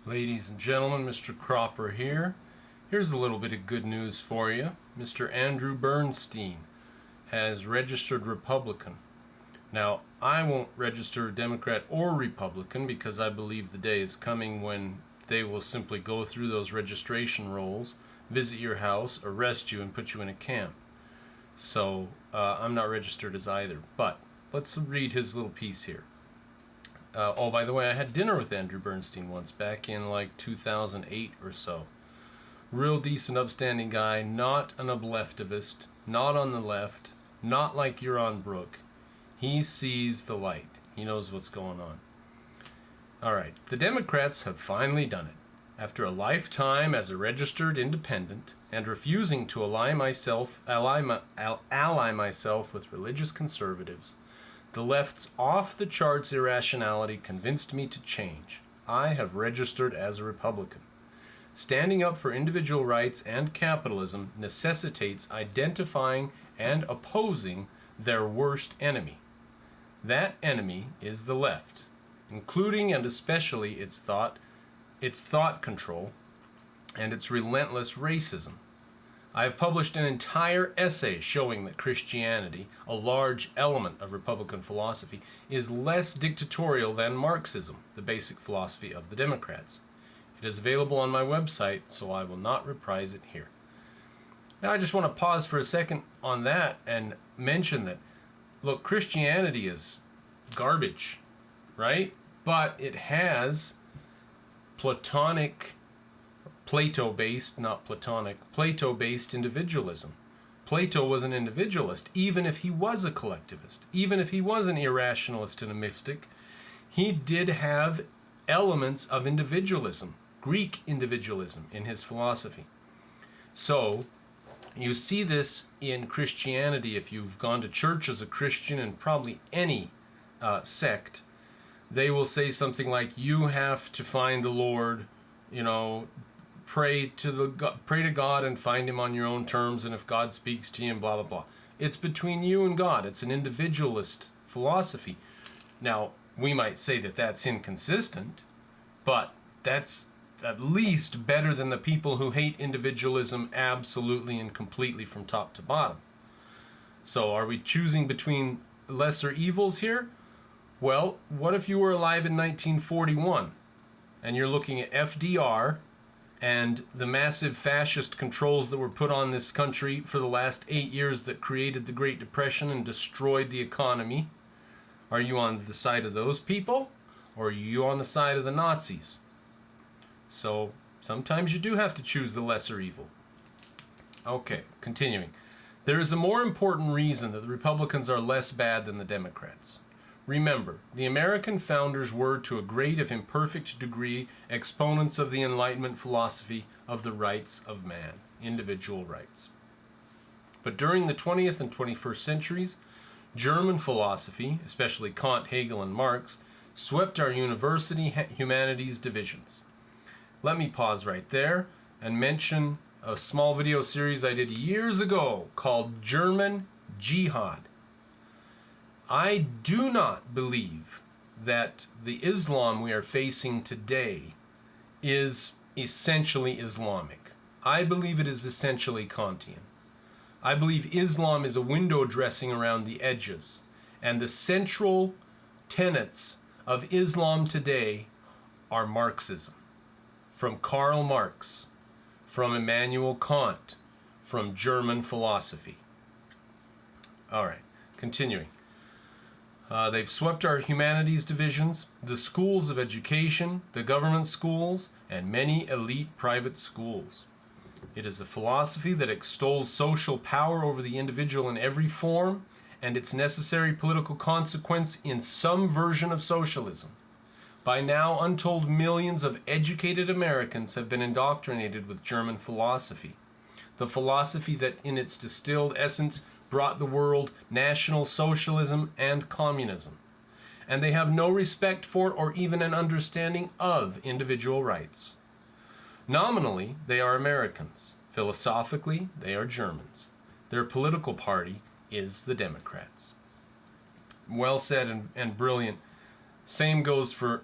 Ladies and gentlemen, Mr. Cropper here. Here's a little bit of good news for you. Mr. Andrew Bernstein has registered Republican. Now, I won't register Democrat or Republican because I believe the day is coming when they will simply go through those registration rolls, visit your house, arrest you, and put you in a camp. So, I'm not registered as either. But let's read his little piece here. Oh, by the way, I had dinner with Andrew Bernstein once, back in like 2008 or so. Real decent, upstanding guy, not an Objectivist, not on the left, not like you're on Brooke. He sees the light. He knows what's going on. All right, the Democrats have finally done it. After a lifetime as a registered independent and refusing to ally myself with religious conservatives, the left's off-the-charts irrationality convinced me to change. I have registered as a Republican. Standing up for individual rights and capitalism necessitates identifying and opposing their worst enemy. That enemy is the left, including and especially its thought control, and its relentless racism. I have published an entire essay showing that Christianity, a large element of Republican philosophy, is less dictatorial than Marxism, the basic philosophy of the Democrats. It is available on my website, so I will not reprise it here. Now I just want to pause for a second on that and mention that, look, Christianity is garbage, right? But it has Plato-based, not Platonic, Plato-based individualism. Plato was an individualist, even if he was a collectivist, even if he was an irrationalist and a mystic. He did have elements of individualism, Greek individualism, in his philosophy. So, you see this in Christianity if you've gone to church as a Christian, and probably any sect. They will say something like, you have to find the Lord, pray to God and find him on your own terms, and if God speaks to you, and blah, blah, blah. It's between you and God. It's an individualist philosophy. Now, we might say that that's inconsistent, but that's at least better than the people who hate individualism absolutely and completely from top to bottom. So are we choosing between lesser evils here? Well, what if you were alive in 1941 and you're looking at FDR and the massive fascist controls that were put on this country for the last 8 years that created the Great Depression and destroyed the economy? Are you on the side of those people, or are you on the side of the Nazis? So sometimes you do have to choose the lesser evil. Okay, continuing. There is a more important reason that the Republicans are less bad than the Democrats. Remember, the American founders were, to a great if imperfect degree, exponents of the Enlightenment philosophy of the rights of man, individual rights. But during the 20th and 21st centuries, German philosophy, especially Kant, Hegel, and Marx, swept our university humanities divisions. Let me pause right there and mention a small video series I did years ago called German Jihad. I do not believe that the Islam we are facing today is essentially Islamic. I believe it is essentially Kantian. I believe Islam is a window dressing around the edges, and the central tenets of Islam today are Marxism. From Karl Marx, from Immanuel Kant, from German philosophy. All right, continuing. They've swept our humanities divisions, the schools of education, the government schools, and many elite private schools. It is a philosophy that extols social power over the individual in every form, and its necessary political consequence in some version of socialism. By now, untold millions of educated Americans have been indoctrinated with German philosophy. The philosophy that, in its distilled essence, brought the world National Socialism and Communism. And they have no respect for or even an understanding of individual rights. Nominally, they are Americans. Philosophically, they are Germans. Their political party is the Democrats. Well said and brilliant. Same goes for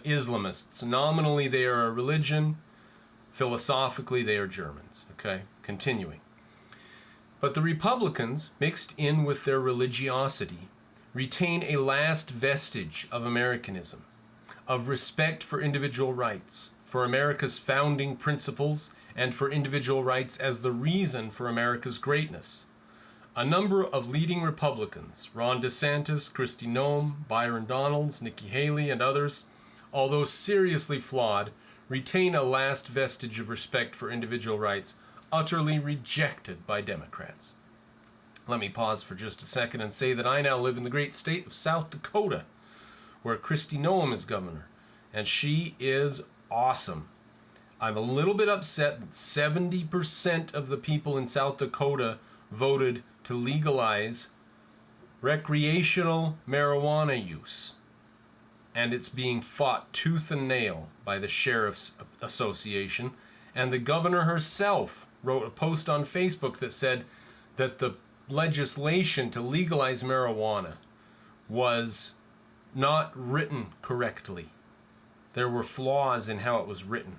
Islamists. Nominally, they are a religion. Philosophically, they are Germans. Okay, continuing. But the Republicans, mixed in with their religiosity, retain a last vestige of Americanism, of respect for individual rights, for America's founding principles, and for individual rights as the reason for America's greatness. A number of leading Republicans, Ron DeSantis, Kristi Noem, Byron Donalds, Nikki Haley, and others, although seriously flawed, retain a last vestige of respect for individual rights, utterly rejected by Democrats. Let me pause for just a second and say that I now live in the great state of South Dakota, where Kristi Noem is governor, and she is awesome. I'm a little bit upset that 70% of the people in South Dakota voted to legalize recreational marijuana use. And it's being fought tooth and nail by the Sheriff's Association. And the governor herself wrote a post on Facebook that said that the legislation to legalize marijuana was not written correctly. There were flaws in how it was written.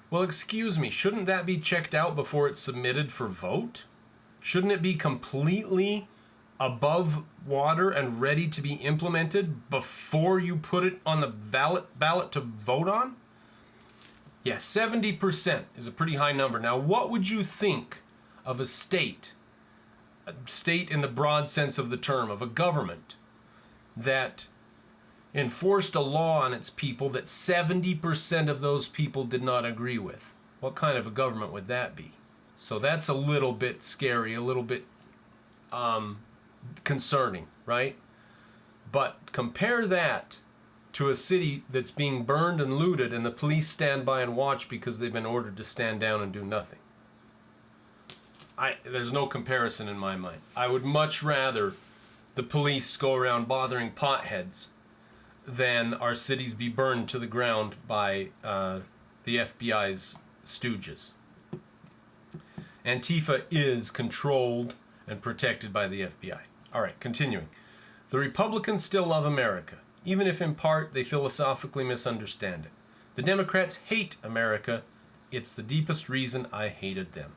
Well, excuse me, shouldn't that be checked out before it's submitted for vote? Shouldn't it be completely above water and ready to be implemented before you put it on the ballot to vote on? Yeah, 70% is a pretty high number. Now, what would you think of a state in the broad sense of the term, of a government that enforced a law on its people that 70% of those people did not agree with? What kind of a government would that be? So that's a little bit scary, a little bit concerning, right? But compare that to a city that's being burned and looted and the police stand by and watch because they've been ordered to stand down and do nothing. There's no comparison in my mind. I would much rather the police go around bothering potheads than our cities be burned to the ground by the FBI's stooges. Antifa is controlled and protected by the FBI. All right, continuing. The Republicans still love America, even if in part they philosophically misunderstand it. The Democrats hate America. It's the deepest reason I hated them.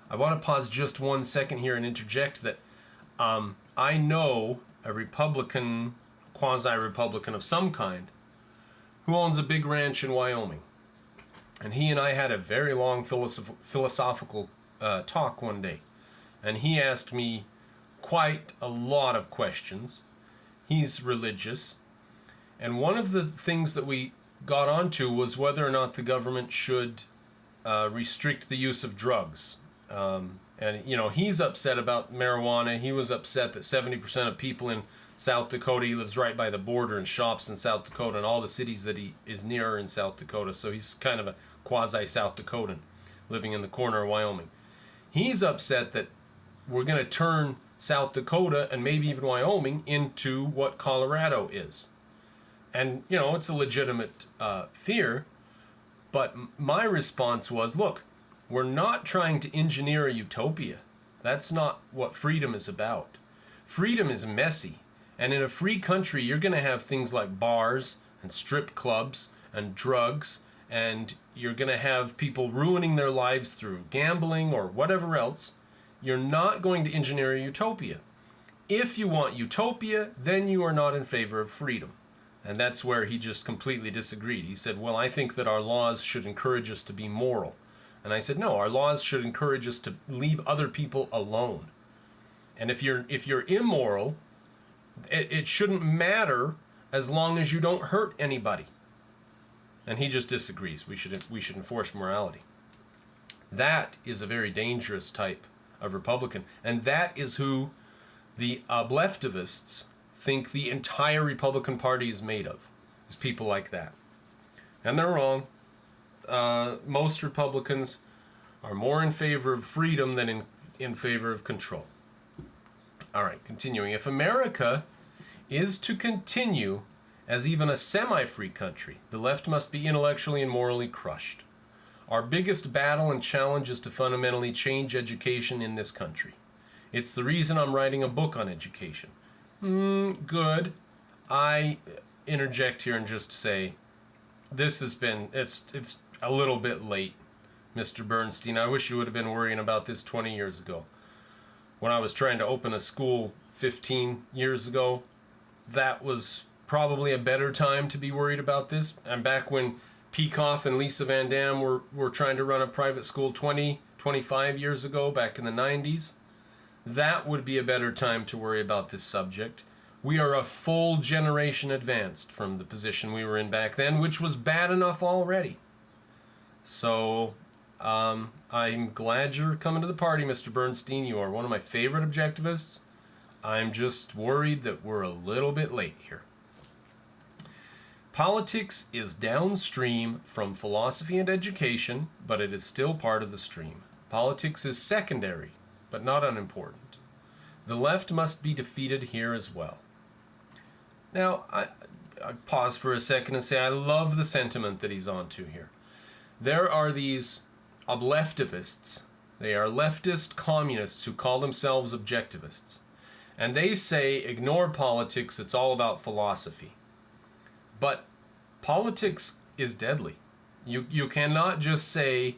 I want to pause just 1 second here and interject that I know a Republican, quasi-Republican of some kind, who owns a big ranch in Wyoming. And he and I had a very long philosophical talk one day. And he asked me quite a lot of questions. He's religious. And one of the things that we got onto was whether or not the government should restrict the use of drugs. And, you know, he's upset about marijuana. He was upset that 70% of people in South Dakota, he lives right by the border and shops in South Dakota and all the cities that he is near in South Dakota. So he's kind of a quasi-South Dakotan living in the corner of Wyoming. He's upset that we're going to turn South Dakota and maybe even Wyoming into what Colorado is. And, you know, it's a legitimate fear. But my response was, look, we're not trying to engineer a utopia. That's not what freedom is about. Freedom is messy. And in a free country, you're going to have things like bars and strip clubs and drugs. And you're going to have people ruining their lives through gambling or whatever else. You're not going to engineer a utopia. If you want utopia, then you are not in favor of freedom. And that's where he just completely disagreed. He said, well, I think that our laws should encourage us to be moral. And I said, no, our laws should encourage us to leave other people alone. And if you're immoral, it shouldn't matter as long as you don't hurt anybody. And he just disagrees. We should enforce morality. That is a very dangerous type of Republican. And that is who the Objectivists think the entire Republican Party is made of, is people like that. And they're wrong. Most Republicans are more in favor of freedom than in favor of control. All right, continuing. If America is to continue as even a semi-free country, the left must be intellectually and morally crushed. Our biggest battle and challenge is to fundamentally change education in this country. It's the reason I'm writing a book on education. Good. I interject here and just say, this has been, it's a little bit late, Mr. Bernstein. I wish you would have been worrying about this 20 years ago. When I was trying to open a school 15 years ago, that was probably a better time to be worried about this. And back when Peikoff and Lisa Van Dam were trying to run a private school 25 years ago, back in the 90s, that would be a better time to worry about this subject. We are a full generation advanced from the position we were in back then, which was bad enough already. So, I'm glad you're coming to the party, Mr. Bernstein. You are one of my favorite objectivists. I'm just worried that we're a little bit late here. Politics is downstream from philosophy and education, but it is still part of the stream. Politics is secondary, but not unimportant. The left must be defeated here as well. Now, I pause for a second and say I love the sentiment that he's onto here. There are these Objectivists. They are leftist communists who call themselves objectivists. And they say, ignore politics, it's all about philosophy. But politics is deadly. You cannot just say,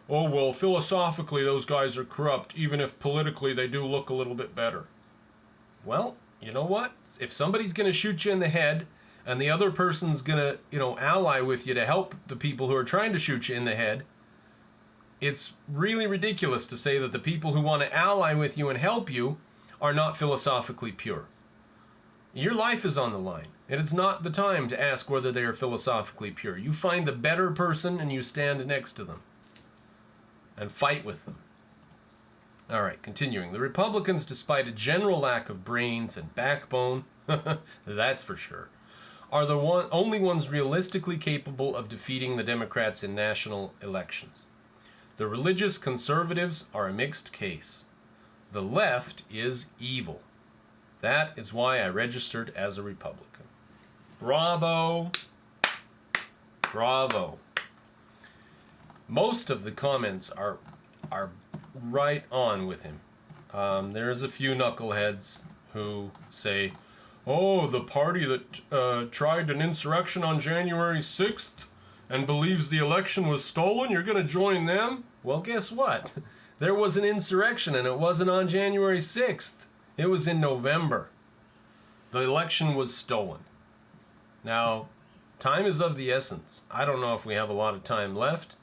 oh, well, philosophically those guys are corrupt, even if politically they do look a little bit better. Well, you know what? If somebody's going to shoot you in the head, and the other person's going to, ally with you to help the people who are trying to shoot you in the head, it's really ridiculous to say that the people who want to ally with you and help you are not philosophically pure. Your life is on the line. It is not the time to ask whether they are philosophically pure. You find the better person and you stand next to them and fight with them. All right, continuing. The Republicans, despite a general lack of brains and backbone, that's for sure, are the only ones realistically capable of defeating the Democrats in national elections. The religious conservatives are a mixed case. The left is evil. That is why I registered as a Republican. Bravo. Bravo. Most of the comments are right on with him. There's a few knuckleheads who say, oh, the party that tried an insurrection on January 6th and believes the election was stolen, you're going to join them? Well, guess what? There was an insurrection, and it wasn't on January 6th. It was in November. The election was stolen. Now, time is of the essence. I don't know if we have a lot of time left,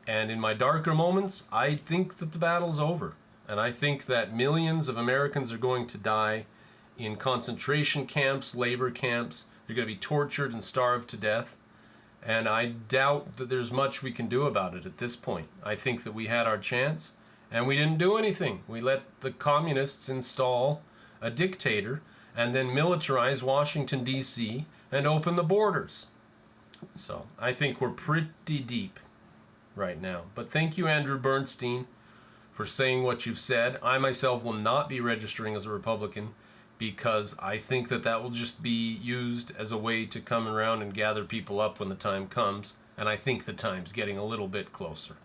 and in my darker moments, I think that the battle's over. And I think that millions of Americans are going to die in concentration camps, labor camps. They're going to be tortured and starved to death. And I doubt that there's much we can do about it at this point. I think that we had our chance, and we didn't do anything. We let the communists install a dictator and then militarize Washington, D.C., and open the borders. So I think we're pretty deep right now. But thank you, Andrew Bernstein, for saying what you've said. I myself will not be registering as a Republican because I think that that will just be used as a way to come around and gather people up when the time comes, and I think the time's getting a little bit closer.